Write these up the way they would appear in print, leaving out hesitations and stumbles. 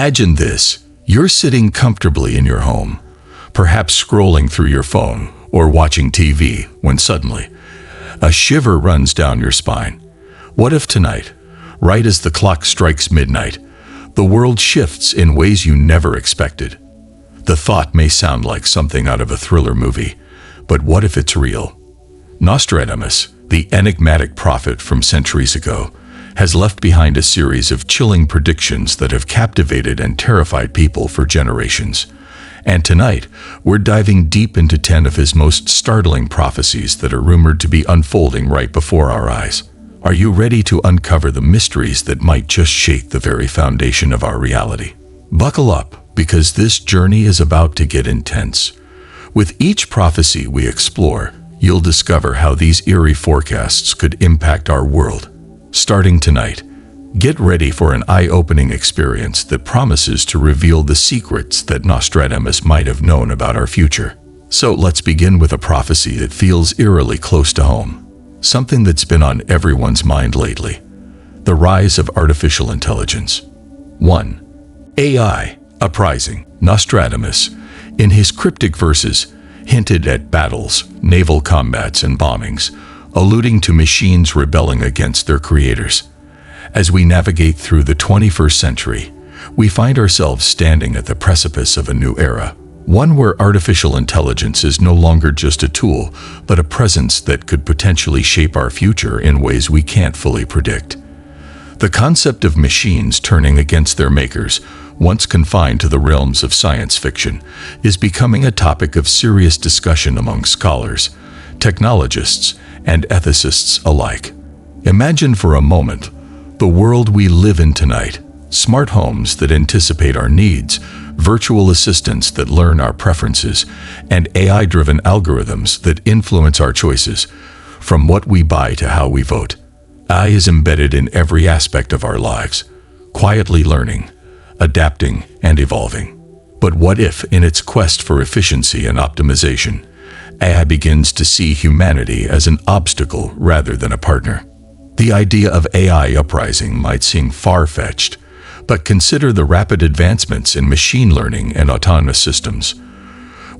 Imagine this. You're sitting comfortably in your home, perhaps scrolling through your phone or watching TV, when suddenly a shiver runs down your spine. What if tonight, right as the clock strikes midnight, the world shifts in ways you never expected? The thought may sound like something out of a thriller movie, but what if it's real? Nostradamus, the enigmatic prophet from centuries ago, has left behind a series of chilling predictions that have captivated and terrified people for generations. And tonight, we're diving deep into 10 of his most startling prophecies that are rumored to be unfolding right before our eyes. Are you ready to uncover the mysteries that might just shake the very foundation of our reality? Buckle up, because this journey is about to get intense. With each prophecy we explore, you'll discover how these eerie forecasts could impact our world. Starting tonight, get ready for an eye-opening experience that promises to reveal the secrets that Nostradamus might have known about our future. So let's begin with a prophecy that feels eerily close to home. Something that's been on everyone's mind lately. The rise of artificial intelligence. 1. AI uprising. Nostradamus, in his cryptic verses, hinted at battles, naval combats, and bombings, alluding to machines rebelling against their creators. As we navigate through the 21st century, we find ourselves standing at the precipice of a new era, one where artificial intelligence is no longer just a tool, but a presence that could potentially shape our future in ways we can't fully predict. The concept of machines turning against their makers, once confined to the realms of science fiction, is becoming a topic of serious discussion among scholars, technologists, and ethicists alike. Imagine for a moment the world we live in tonight. Smart homes that anticipate our needs, virtual assistants that learn our preferences, and AI-driven algorithms that influence our choices, from what we buy to how we vote. AI is embedded in every aspect of our lives, quietly learning, adapting, and evolving. But what if, in its quest for efficiency and optimization, AI begins to see humanity as an obstacle rather than a partner? The idea of AI uprising might seem far-fetched, but consider the rapid advancements in machine learning and autonomous systems.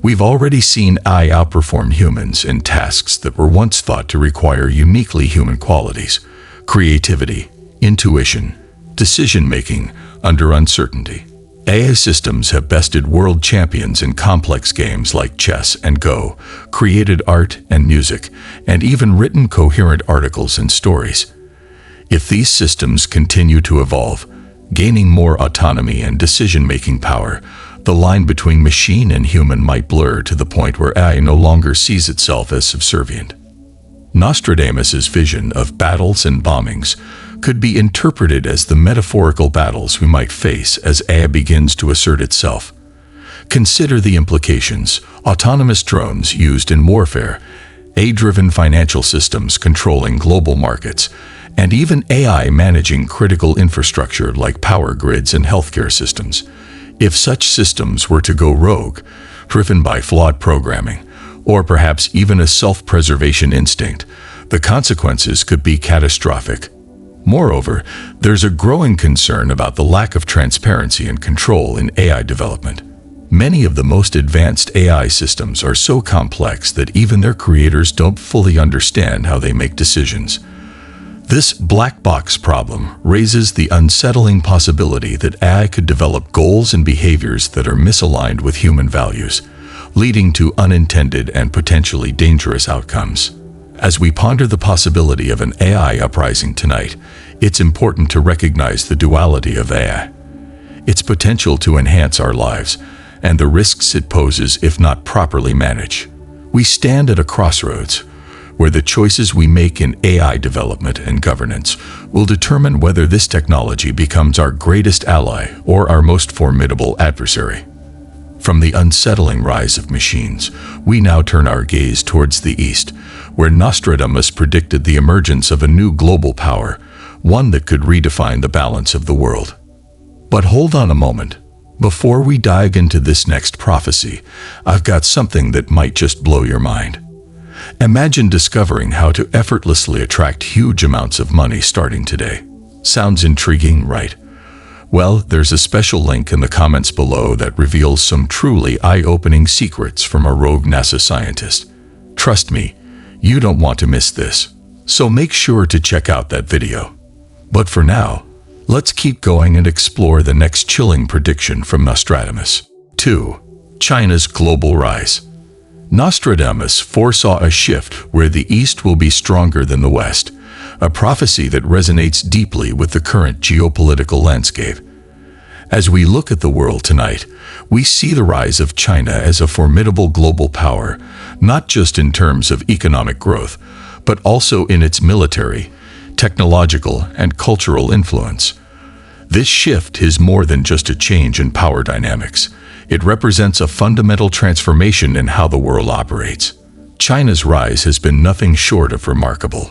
We've already seen AI outperform humans in tasks that were once thought to require uniquely human qualities: creativity, intuition, decision-making under uncertainty. AI systems have bested world champions in complex games like chess and Go, created art and music, and even written coherent articles and stories. If these systems continue to evolve, gaining more autonomy and decision-making power, the line between machine and human might blur to the point where AI no longer sees itself as subservient. Nostradamus's vision of battles and bombings could be interpreted as the metaphorical battles we might face as AI begins to assert itself. Consider the implications: autonomous drones used in warfare, AI-driven financial systems controlling global markets, and even AI managing critical infrastructure like power grids and healthcare systems. If such systems were to go rogue, driven by flawed programming, or perhaps even a self-preservation instinct, the consequences could be catastrophic. Moreover, there's a growing concern about the lack of transparency and control in AI development. Many of the most advanced AI systems are so complex that even their creators don't fully understand how they make decisions. This black box problem raises the unsettling possibility that AI could develop goals and behaviors that are misaligned with human values, leading to unintended and potentially dangerous outcomes. As we ponder the possibility of an AI uprising tonight, it's important to recognize the duality of AI, its potential to enhance our lives, and the risks it poses if not properly managed. We stand at a crossroads, where the choices we make in AI development and governance will determine whether this technology becomes our greatest ally or our most formidable adversary. From the unsettling rise of machines, we now turn our gaze towards the East, where Nostradamus predicted the emergence of a new global power, one that could redefine the balance of the world. But hold on a moment. Before we dive into this next prophecy, I've got something that might just blow your mind. Imagine discovering how to effortlessly attract huge amounts of money starting today. Sounds intriguing, right? Well, there's a special link in the comments below that reveals some truly eye-opening secrets from a rogue NASA scientist. Trust me, you don't want to miss this. So make sure to check out that video. But for now, let's keep going and explore the next chilling prediction from Nostradamus. 2. China's global rise. Nostradamus foresaw a shift where the East will be stronger than the West, a prophecy that resonates deeply with the current geopolitical landscape. As we look at the world tonight, we see the rise of China as a formidable global power, not just in terms of economic growth, but also in its military, technological, and cultural influence. This shift is more than just a change in power dynamics. It represents a fundamental transformation in how the world operates. China's rise has been nothing short of remarkable.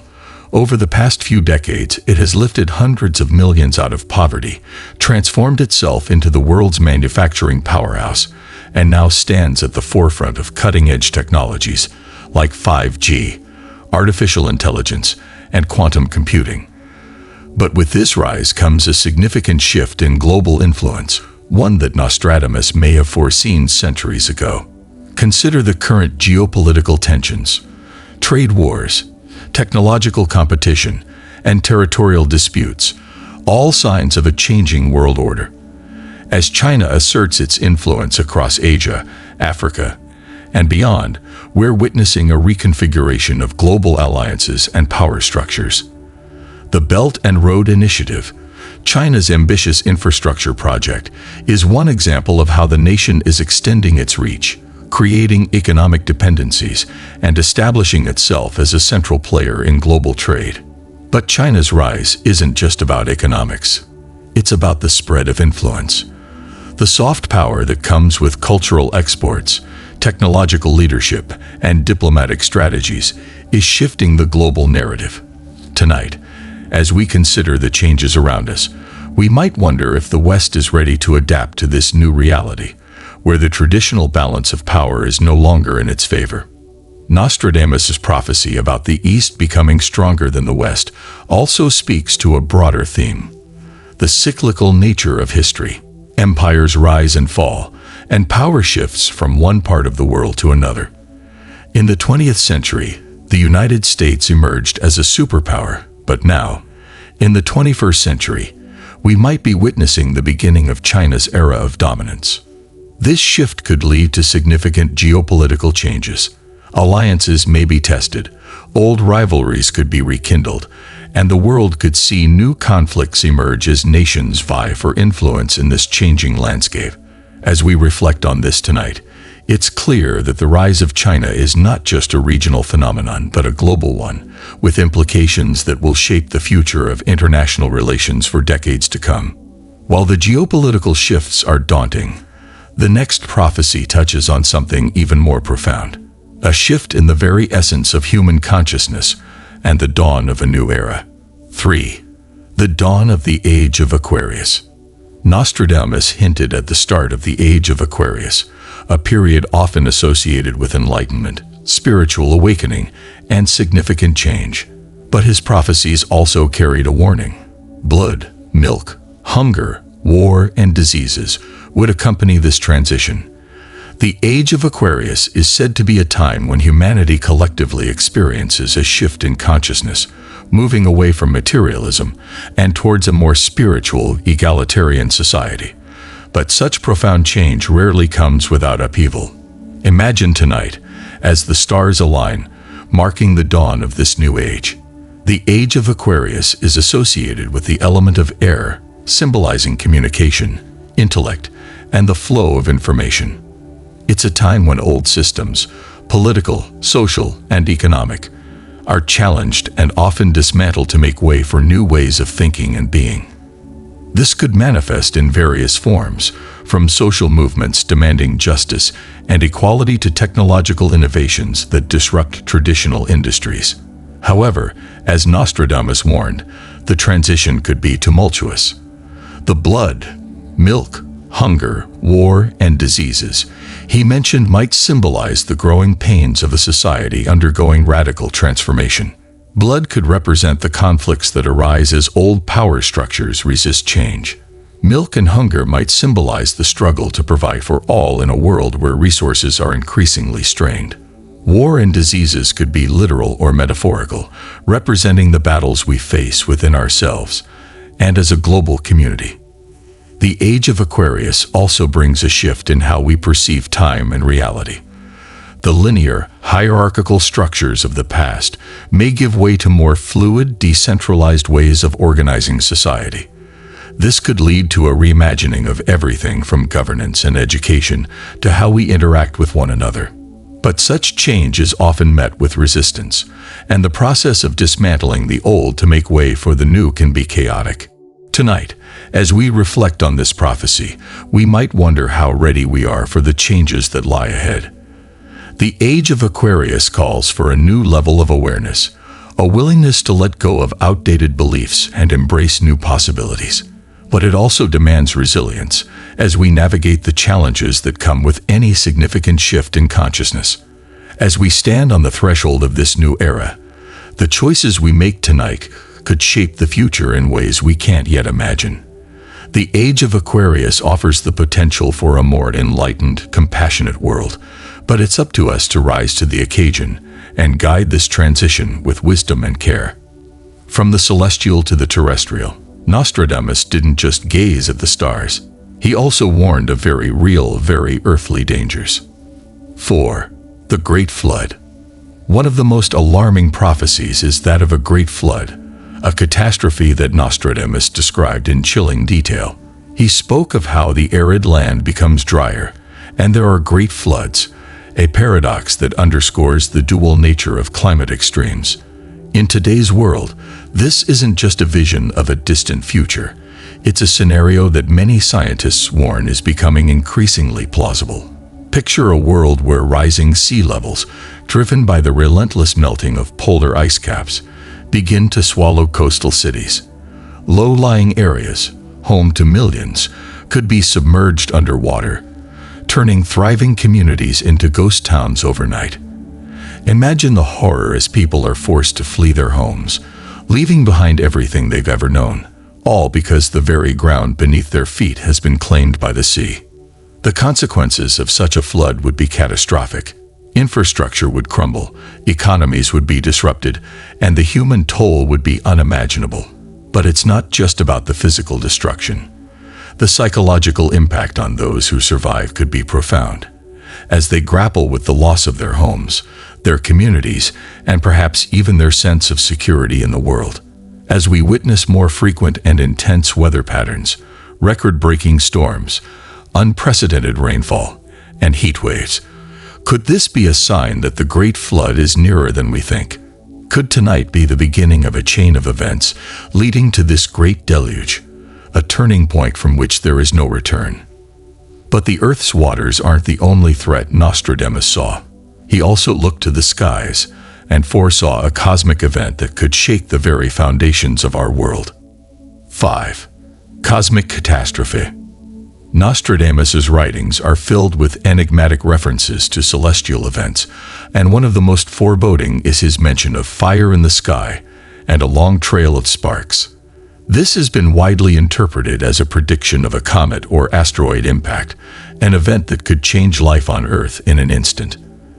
Over the past few decades, it has lifted hundreds of millions out of poverty, transformed itself into the world's manufacturing powerhouse, and now stands at the forefront of cutting-edge technologies like 5G, artificial intelligence, and quantum computing. But with this rise comes a significant shift in global influence, one that Nostradamus may have foreseen centuries ago. Consider the current geopolitical tensions, trade wars, technological competition, and territorial disputes, all signs of a changing world order. As China asserts its influence across Asia, Africa, and beyond, we're witnessing a reconfiguration of global alliances and power structures. The Belt and Road Initiative, China's ambitious infrastructure project, is one example of how the nation is extending its reach, creating economic dependencies, and establishing itself as a central player in global trade. But China's rise isn't just about economics. It's about the spread of influence. The soft power that comes with cultural exports, technological leadership, and diplomatic strategies is shifting the global narrative. Tonight, as we consider the changes around us, we might wonder if the West is ready to adapt to this new reality, where the traditional balance of power is no longer in its favor. Nostradamus' prophecy about the East becoming stronger than the West also speaks to a broader theme: the cyclical nature of history. Empires rise and fall, and power shifts from one part of the world to another. In the 20th century, the United States emerged as a superpower, but now, in the 21st century, we might be witnessing the beginning of China's era of dominance. This shift could lead to significant geopolitical changes. Alliances may be tested, old rivalries could be rekindled, and the world could see new conflicts emerge as nations vie for influence in this changing landscape. As we reflect on this tonight, it's clear that the rise of China is not just a regional phenomenon, but a global one, with implications that will shape the future of international relations for decades to come. While the geopolitical shifts are daunting, the next prophecy touches on something even more profound: a shift in the very essence of human consciousness and the dawn of a new era. 3. The dawn of the Age of Aquarius. Nostradamus hinted at the start of the Age of Aquarius, a period often associated with enlightenment, spiritual awakening, and significant change. But his prophecies also carried a warning. Blood, milk, hunger, war, and diseases would accompany this transition. The Age of Aquarius is said to be a time when humanity collectively experiences a shift in consciousness, moving away from materialism and towards a more spiritual, egalitarian society. But such profound change rarely comes without upheaval. Imagine tonight, as the stars align, marking the dawn of this new age. The Age of Aquarius is associated with the element of air, symbolizing communication, intellect, and the flow of information. It's a time when old systems, political, social, and economic, are challenged and often dismantled to make way for new ways of thinking and being. This could manifest in various forms, from social movements demanding justice and equality to technological innovations that disrupt traditional industries. However, as Nostradamus warned, the transition could be tumultuous. The blood, milk, hunger, war, and diseases he mentioned might symbolize the growing pains of a society undergoing radical transformation. Blood could represent the conflicts that arise as old power structures resist change. Milk and hunger might symbolize the struggle to provide for all in a world where resources are increasingly strained. War and diseases could be literal or metaphorical, representing the battles we face within ourselves and as a global community. The age of Aquarius also brings a shift in how we perceive time and reality. The linear, hierarchical structures of the past may give way to more fluid, decentralized ways of organizing society. This could lead to a reimagining of everything from governance and education to how we interact with one another. But such change is often met with resistance, and the process of dismantling the old to make way for the new can be chaotic. Tonight, as we reflect on this prophecy, we might wonder how ready we are for the changes that lie ahead. The age of Aquarius calls for a new level of awareness, a willingness to let go of outdated beliefs and embrace new possibilities. But it also demands resilience as we navigate the challenges that come with any significant shift in consciousness. As we stand on the threshold of this new era, the choices we make tonight could shape the future in ways we can't yet imagine. The age of Aquarius offers the potential for a more enlightened, compassionate world, but it's up to us to rise to the occasion and guide this transition with wisdom and care. From the celestial to the terrestrial, Nostradamus didn't just gaze at the stars. He also warned of very real, very earthly dangers. 4. The Great Flood. One of the most alarming prophecies is that of a great flood, a catastrophe that Nostradamus described in chilling detail. He spoke of how the arid land becomes drier, and there are great floods, a paradox that underscores the dual nature of climate extremes. In today's world, this isn't just a vision of a distant future. It's a scenario that many scientists warn is becoming increasingly plausible. Picture a world where rising sea levels, driven by the relentless melting of polar ice caps, begin to swallow coastal cities. Low-lying areas, home to millions, could be submerged underwater, turning thriving communities into ghost towns overnight. Imagine the horror as people are forced to flee their homes, leaving behind everything they've ever known, all because the very ground beneath their feet has been claimed by the sea. The consequences of such a flood would be catastrophic. Infrastructure would crumble, economies would be disrupted, and the human toll would be unimaginable. But it's not just about the physical destruction. The psychological impact on those who survive could be profound. As they grapple with the loss of their homes, their communities, and perhaps even their sense of security in the world. As we witness more frequent and intense weather patterns, record-breaking storms, unprecedented rainfall, and heat waves, could this be a sign that the Great Flood is nearer than we think? Could tonight be the beginning of a chain of events leading to this great deluge, a turning point from which there is no return? But the Earth's waters aren't the only threat Nostradamus saw. He also looked to the skies and foresaw a cosmic event that could shake the very foundations of our world. 5. Cosmic catastrophe. Nostradamus's writings are filled with enigmatic references to celestial events, and one of the most foreboding is his mention of fire in the sky and a long trail of sparks. This has been widely interpreted as a prediction of a comet or asteroid impact, an event that could change life on Earth in an instant.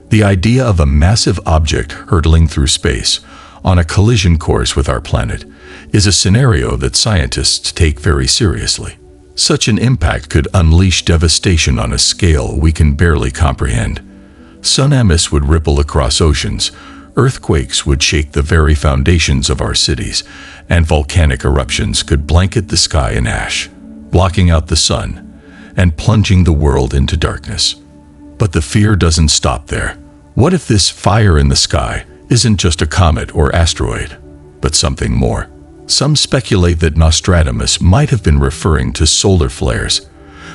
The idea of a massive object hurtling through space on a collision course with our planet is a scenario that scientists take very seriously. Such an impact could unleash devastation on a scale we can barely comprehend. Tsunamis would ripple across oceans, earthquakes would shake the very foundations of our cities, and volcanic eruptions could blanket the sky in ash, blocking out the sun and plunging the world into darkness. But the fear doesn't stop there. What if this fire in the sky isn't just a comet or asteroid, but something more? Some speculate that Nostradamus might have been referring to solar flares,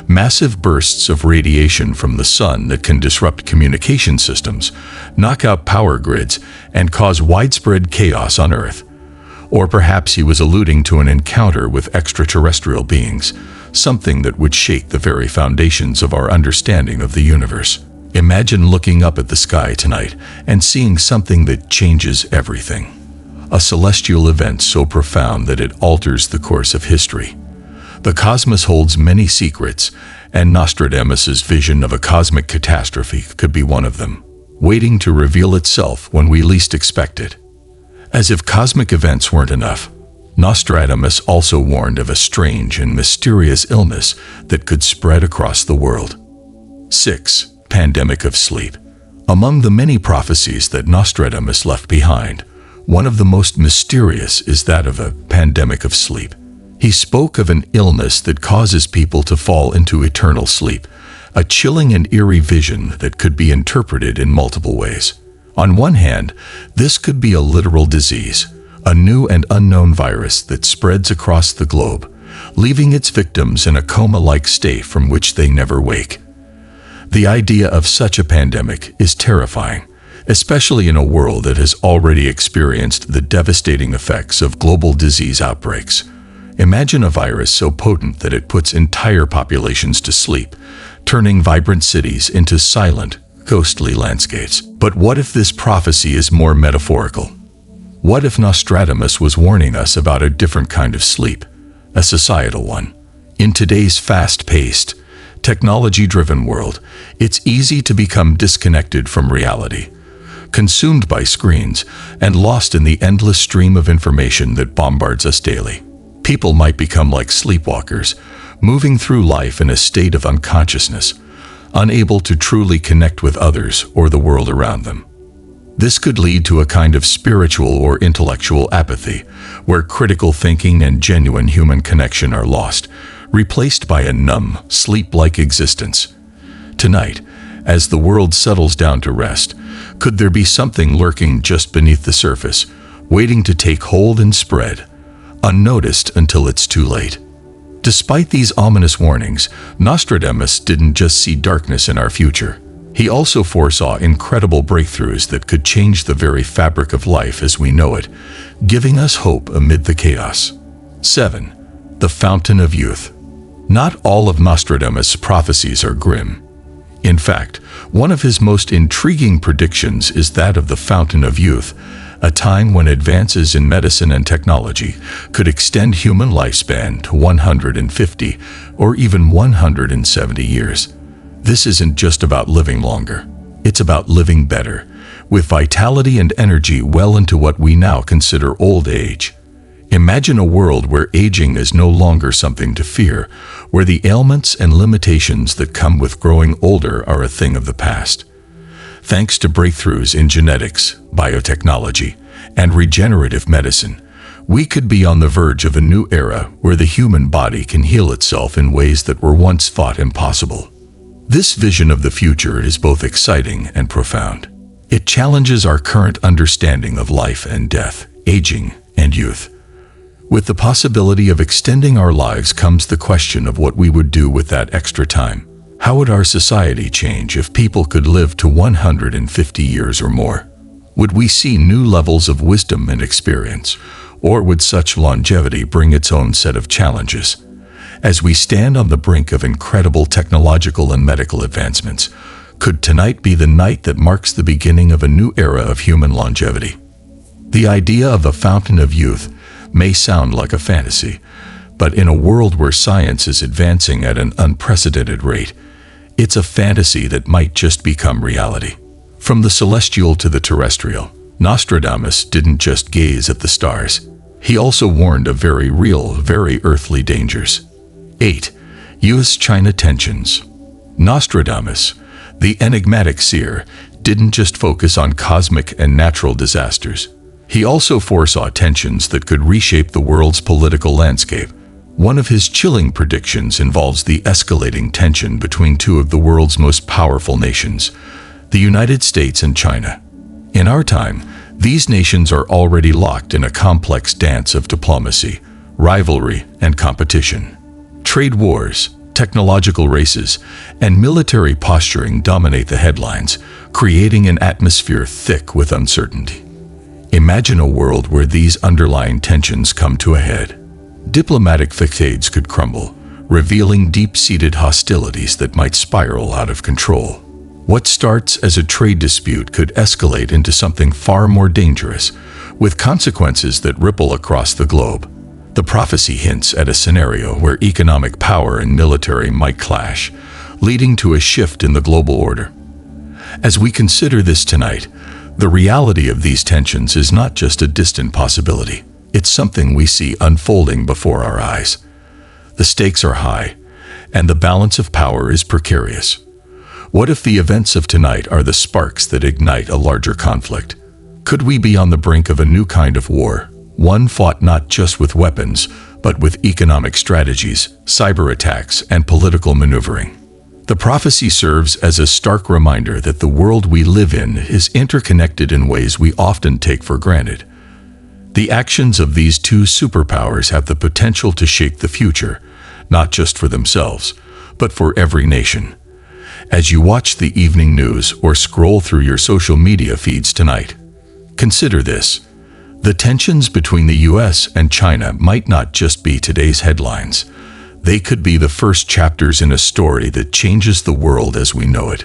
massive bursts of radiation from the sun that can disrupt communication systems, knock out power grids, and cause widespread chaos on Earth. Or perhaps he was alluding to an encounter with extraterrestrial beings, something that would shake the very foundations of our understanding of the universe. Imagine looking up at the sky tonight and seeing something that changes everything. A celestial event so profound that it alters the course of history. The cosmos holds many secrets, and Nostradamus' vision of a cosmic catastrophe could be one of them, waiting to reveal itself when we least expect it. As if cosmic events weren't enough, Nostradamus also warned of a strange and mysterious illness that could spread across the world. 6. Pandemic of sleep. Among the many prophecies that Nostradamus left behind, one of the most mysterious is that of a pandemic of sleep. He spoke of an illness that causes people to fall into eternal sleep, a chilling and eerie vision that could be interpreted in multiple ways. On one hand, this could be a literal disease, a new and unknown virus that spreads across the globe, leaving its victims in a coma-like state from which they never wake. The idea of such a pandemic is terrifying, especially in a world that has already experienced the devastating effects of global disease outbreaks. Imagine a virus so potent that it puts entire populations to sleep, turning vibrant cities into silent, ghostly landscapes. But what if this prophecy is more metaphorical? What if Nostradamus was warning us about a different kind of sleep, a societal one? In today's fast-paced, technology-driven world, it's easy to become disconnected from reality, consumed by screens, and lost in the endless stream of information that bombards us daily. People might become like sleepwalkers, moving through life in a state of unconsciousness, unable to truly connect with others or the world around them. This could lead to a kind of spiritual or intellectual apathy, where critical thinking and genuine human connection are lost, replaced by a numb, sleep-like existence. Tonight, as the world settles down to rest, could there be something lurking just beneath the surface, waiting to take hold and spread, unnoticed until it's too late? Despite these ominous warnings, Nostradamus didn't just see darkness in our future. He also foresaw incredible breakthroughs that could change the very fabric of life as we know it, giving us hope amid the chaos. 7. The Fountain of Youth. Not all of Nostradamus' prophecies are grim. In fact, one of his most intriguing predictions is that of the Fountain of Youth, a time when advances in medicine and technology could extend human lifespan to 150 or even 170 years. This isn't just about living longer. It's about living better, with vitality and energy well into what we now consider old age. Imagine a world where aging is no longer something to fear, where the ailments and limitations that come with growing older are a thing of the past. Thanks to breakthroughs in genetics, biotechnology, and regenerative medicine, we could be on the verge of a new era where the human body can heal itself in ways that were once thought impossible. This vision of the future is both exciting and profound. It challenges our current understanding of life and death, aging and youth. With the possibility of extending our lives comes the question of what we would do with that extra time. How would our society change if people could live to 150 years or more? Would we see new levels of wisdom and experience, or would such longevity bring its own set of challenges? As we stand on the brink of incredible technological and medical advancements, could tonight be the night that marks the beginning of a new era of human longevity? The idea of a fountain of youth may sound like a fantasy, but in a world where science is advancing at an unprecedented rate, it's a fantasy that might just become reality. From the celestial to the terrestrial, Nostradamus didn't just gaze at the stars. He also warned of very real, very earthly dangers. 8. US-China tensions. Nostradamus, the enigmatic seer, didn't just focus on cosmic and natural disasters. He also foresaw tensions that could reshape the world's political landscape. One of his chilling predictions involves the escalating tension between two of the world's most powerful nations, the United States and China. In our time, these nations are already locked in a complex dance of diplomacy, rivalry, and competition. Trade wars, technological races, and military posturing dominate the headlines, creating an atmosphere thick with uncertainty. Imagine a world where these underlying tensions come to a head. Diplomatic facades could crumble, revealing deep-seated hostilities that might spiral out of control. What starts as a trade dispute could escalate into something far more dangerous, with consequences that ripple across the globe. The prophecy hints at a scenario where economic power and military might clash, leading to a shift in the global order. As we consider this tonight, the reality of these tensions is not just a distant possibility. It's something we see unfolding before our eyes. The stakes are high, and the balance of power is precarious. What if the events of tonight are the sparks that ignite a larger conflict? Could we be on the brink of a new kind of war, one fought not just with weapons, but with economic strategies, cyber attacks, and political maneuvering? The prophecy serves as a stark reminder that the world we live in is interconnected in ways we often take for granted. The actions of these two superpowers have the potential to shape the future, not just for themselves, but for every nation. As you watch the evening news or scroll through your social media feeds tonight, consider this. The tensions between the US and China might not just be today's headlines. They could be the first chapters in a story that changes the world as we know it.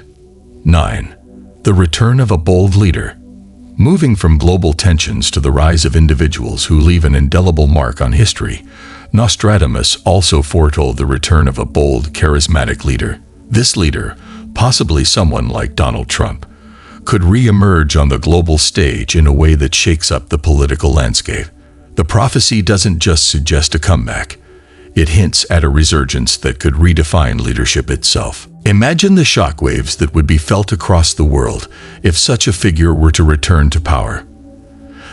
9. The return of a bold leader. Moving from global tensions to the rise of individuals who leave an indelible mark on history, Nostradamus also foretold the return of a bold, charismatic leader. This leader, possibly someone like Donald Trump, could re-emerge on the global stage in a way that shakes up the political landscape. The prophecy doesn't just suggest a comeback. It hints at a resurgence that could redefine leadership itself. Imagine the shockwaves that would be felt across the world if such a figure were to return to power.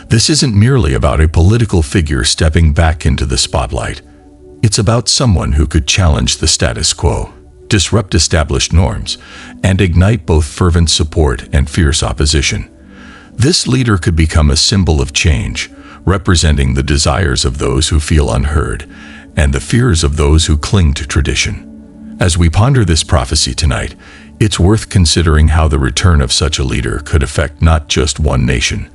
This isn't merely about a political figure stepping back into the spotlight. It's about someone who could challenge the status quo, disrupt established norms, and ignite both fervent support and fierce opposition. This leader could become a symbol of change, representing the desires of those who feel unheard and the fears of those who cling to tradition. As we ponder this prophecy tonight, it's worth considering how the return of such a leader could affect not just one nation,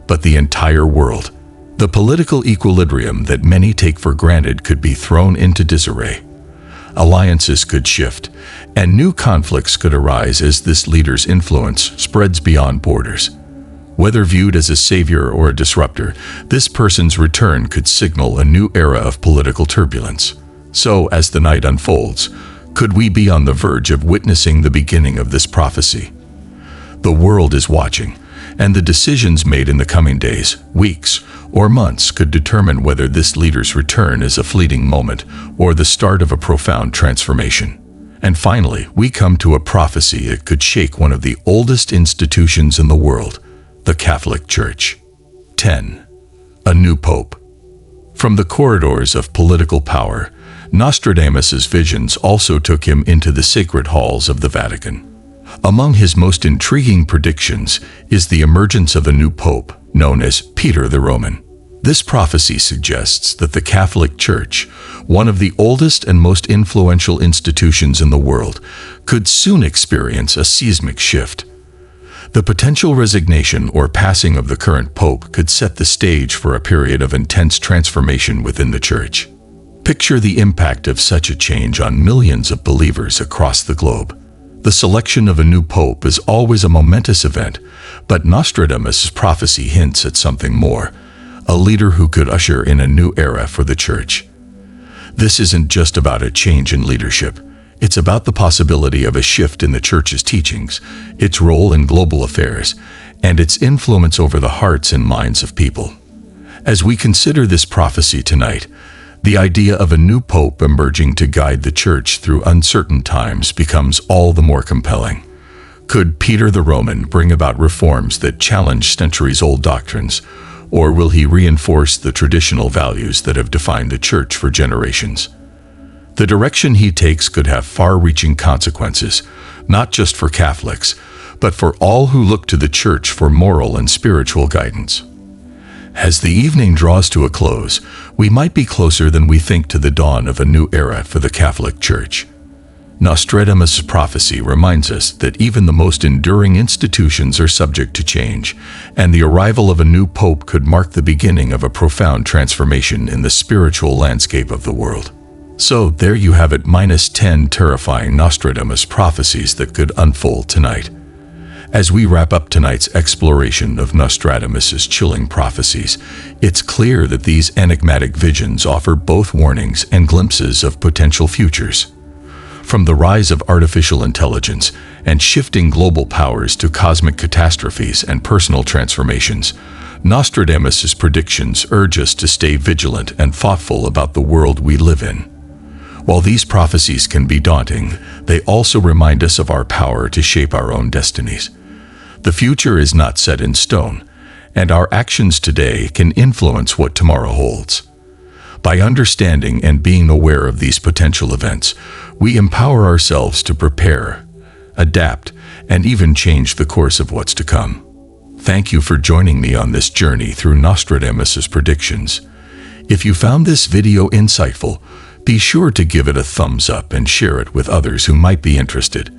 but the entire world. The political equilibrium that many take for granted could be thrown into disarray. Alliances could shift, and new conflicts could arise as this leader's influence spreads beyond borders. Whether viewed as a savior or a disruptor, this person's return could signal a new era of political turbulence. So, as the night unfolds, could we be on the verge of witnessing the beginning of this prophecy? The world is watching, and the decisions made in the coming days, weeks, or months could determine whether this leader's return is a fleeting moment or the start of a profound transformation. And finally, we come to a prophecy that could shake one of the oldest institutions in the world, the Catholic Church. 10. A new pope. From the corridors of political power, Nostradamus's visions also took him into the sacred halls of the Vatican. Among his most intriguing predictions is the emergence of a new pope, known as Peter the Roman. This prophecy suggests that the Catholic Church, one of the oldest and most influential institutions in the world, could soon experience a seismic shift. The potential resignation or passing of the current pope could set the stage for a period of intense transformation within the Church. Picture the impact of such a change on millions of believers across the globe. The selection of a new pope is always a momentous event, but Nostradamus' prophecy hints at something more, a leader who could usher in a new era for the Church. This isn't just about a change in leadership. It's about the possibility of a shift in the Church's teachings, its role in global affairs, and its influence over the hearts and minds of people. As we consider this prophecy tonight, the idea of a new pope emerging to guide the Church through uncertain times becomes all the more compelling. Could Peter the Roman bring about reforms that challenge centuries-old doctrines, or will he reinforce the traditional values that have defined the Church for generations? The direction he takes could have far-reaching consequences, not just for Catholics, but for all who look to the Church for moral and spiritual guidance. As the evening draws to a close, we might be closer than we think to the dawn of a new era for the Catholic Church. Nostradamus' prophecy reminds us that even the most enduring institutions are subject to change, and the arrival of a new pope could mark the beginning of a profound transformation in the spiritual landscape of the world. So there you have it, -10 terrifying Nostradamus prophecies that could unfold tonight. As we wrap up tonight's exploration of Nostradamus's chilling prophecies, it's clear that these enigmatic visions offer both warnings and glimpses of potential futures. From the rise of artificial intelligence and shifting global powers to cosmic catastrophes and personal transformations, Nostradamus's predictions urge us to stay vigilant and thoughtful about the world we live in. While these prophecies can be daunting, they also remind us of our power to shape our own destinies. The future is not set in stone, and our actions today can influence what tomorrow holds. By understanding and being aware of these potential events, we empower ourselves to prepare, adapt, and even change the course of what's to come. Thank you for joining me on this journey through Nostradamus's predictions. If you found this video insightful, be sure to give it a thumbs up and share it with others who might be interested.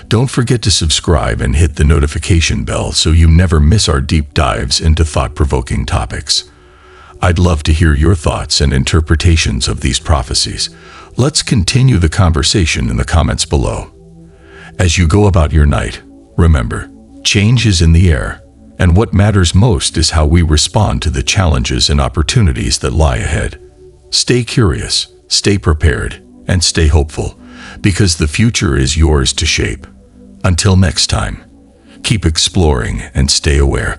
Don't forget to subscribe and hit the notification bell so you never miss our deep dives into thought-provoking topics. I'd love to hear your thoughts and interpretations of these prophecies. Let's continue the conversation in the comments below. As you go about your night, remember, change is in the air, and what matters most is how we respond to the challenges and opportunities that lie ahead. Stay curious, stay prepared, and stay hopeful, because the future is yours to shape. Until next time, keep exploring and stay aware.